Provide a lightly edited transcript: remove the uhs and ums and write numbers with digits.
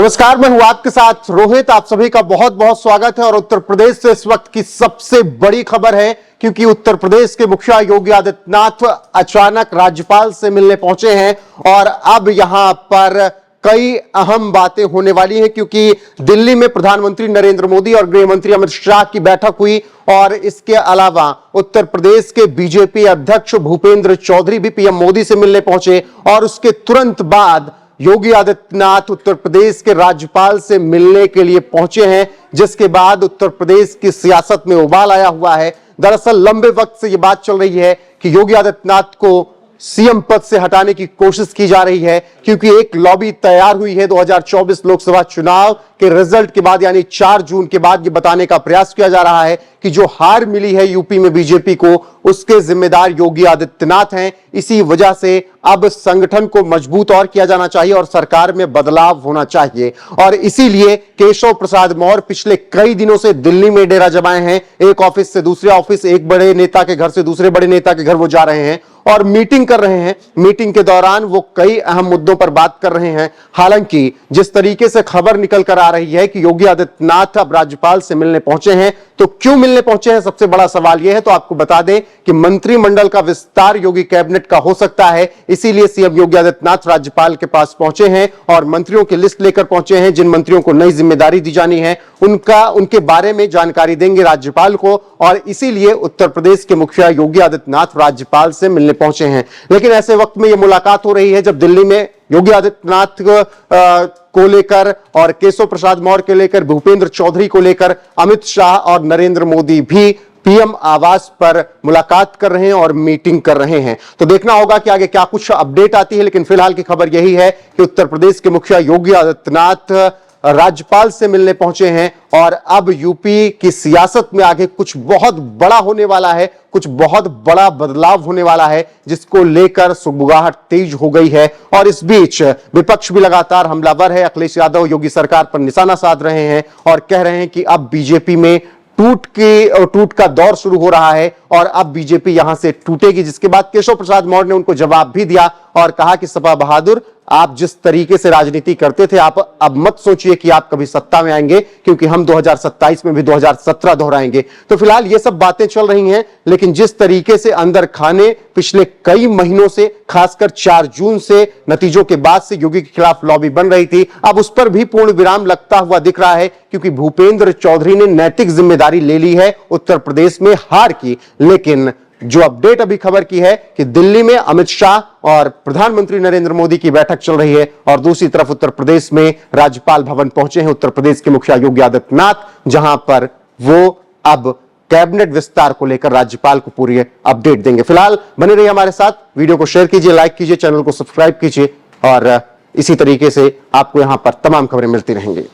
नमस्कार, मैं हूं आपके साथ रोहित। आप सभी का बहुत बहुत स्वागत है। और उत्तर प्रदेश से इस वक्त की सबसे बड़ी खबर है, क्योंकि उत्तर प्रदेश के मुखिया योगी आदित्यनाथ अचानक राज्यपाल से मिलने पहुंचे हैं। और अब यहां पर कई अहम बातें होने वाली हैं, क्योंकि दिल्ली में प्रधानमंत्री नरेंद्र मोदी और गृह मंत्री अमित शाह की बैठक हुई। और इसके अलावा उत्तर प्रदेश के बीजेपी अध्यक्ष भूपेंद्र चौधरी भी पीएम मोदी से मिलने पहुंचे। और उसके तुरंत बाद योगी आदित्यनाथ उत्तर प्रदेश के राज्यपाल से मिलने के लिए पहुंचे हैं, जिसके बाद उत्तर प्रदेश की सियासत में उबाल आया हुआ है। दरअसल लंबे वक्त से यह बात चल रही है कि योगी आदित्यनाथ को सीएम पद से हटाने की कोशिश की जा रही है, क्योंकि एक लॉबी तैयार हुई है। 2024 लोकसभा चुनाव के रिजल्ट के बाद, यानी 4 जून के बाद, यह बताने का प्रयास किया जा रहा है कि जो हार मिली है यूपी में बीजेपी को, उसके जिम्मेदार योगी आदित्यनाथ हैं। इसी वजह से अब संगठन को मजबूत और किया जाना चाहिए और सरकार में बदलाव होना चाहिए। और इसीलिए केशव प्रसाद मौर्य पिछले कई दिनों से दिल्ली में डेरा जमाए हैं। एक ऑफिस से दूसरे ऑफिस, एक बड़े नेता के घर से दूसरे बड़े नेता के घर वो जा रहे हैं और मीटिंग कर रहे हैं। मीटिंग के दौरान वो कई अहम मुद्दों पर बात कर रहे हैं। हालांकि जिस तरीके से खबर निकल कर आ रही है कि योगी आदित्यनाथ अब राज्यपाल से मिलने पहुंचे हैं, तो क्यों मिलने पहुंचे हैं, सबसे बड़ा सवाल यह है। तो आपको बता दें कि मंत्रिमंडल का विस्तार योगी कैबिनेट का हो सकता है, इसीलिए सीएम योगी आदित्यनाथ राज्यपाल के पास पहुंचे हैं और मंत्रियों की लिस्ट लेकर पहुंचे हैं। जिन मंत्रियों को नई जिम्मेदारी दी जानी है, उनके बारे में जानकारी देंगे राज्यपाल को। और इसीलिए उत्तर प्रदेश के मुखिया योगी आदित्यनाथ राज्यपाल से मिलने पहुंचे हैं। लेकिन ऐसे वक्त में यह मुलाकात हो रही है जब दिल्ली में योगी आदित्यनाथ को लेकर और केशव प्रसाद मौर्य को लेकर, भूपेंद्र चौधरी को लेकर अमित शाह और नरेंद्र मोदी भी पीएम आवास पर मुलाकात कर रहे हैं और मीटिंग कर रहे हैं। तो देखना होगा कि आगे क्या कुछ अपडेट आती है। लेकिन फिलहाल की खबर यही है कि उत्तर प्रदेश के मुखिया योगी आदित्यनाथ राज्यपाल से मिलने पहुंचे हैं। और अब यूपी की सियासत में आगे कुछ बहुत बड़ा होने वाला है, कुछ बहुत बड़ा बदलाव होने वाला है, जिसको लेकर सुगबुगाहट तेज हो गई है। और इस बीच विपक्ष भी लगातार हमलावर है। अखिलेश यादव योगी सरकार पर निशाना साध रहे हैं और कह रहे हैं कि अब बीजेपी में टूट का दौर शुरू हो रहा है और अब बीजेपी यहां से टूटेगी। जिसके बाद केशव प्रसाद मौर्य ने उनको जवाब भी दिया और कहा कि सपा बहादुर, आप जिस तरीके से राजनीति करते थे, आप अब मत सोचिए कि आप कभी सत्ता में आएंगे, क्योंकि हम 2027 में भी 2017 दोहराएंगे। तो फिलहाल ये सब बातें चल रही हैं। लेकिन जिस तरीके से अंदर खाने पिछले कई महीनों से, खासकर 4 जून से नतीजों के बाद से योगी के खिलाफ लॉबी बन रही थी, अब उस पर भी पूर्ण विराम लगता हुआ दिख रहा है, क्योंकि भूपेंद्र चौधरी ने नैतिक जिम्मेदारी ले ली है उत्तर प्रदेश में हार की। लेकिन जो अपडेट अभी खबर की है कि दिल्ली में अमित शाह और प्रधानमंत्री नरेंद्र मोदी की बैठक चल रही है और दूसरी तरफ उत्तर प्रदेश में राज्यपाल भवन पहुंचे हैं उत्तर प्रदेश के मुखिया योगी आदित्यनाथ, जहां पर वो अब कैबिनेट विस्तार को लेकर राज्यपाल को पूरी अपडेट देंगे। फिलहाल बने रहिए हमारे साथ, वीडियो को शेयर कीजिए, लाइक कीजिए, चैनल को सब्सक्राइब कीजिए और इसी तरीके से आपको यहां पर तमाम खबरें मिलती रहेंगी।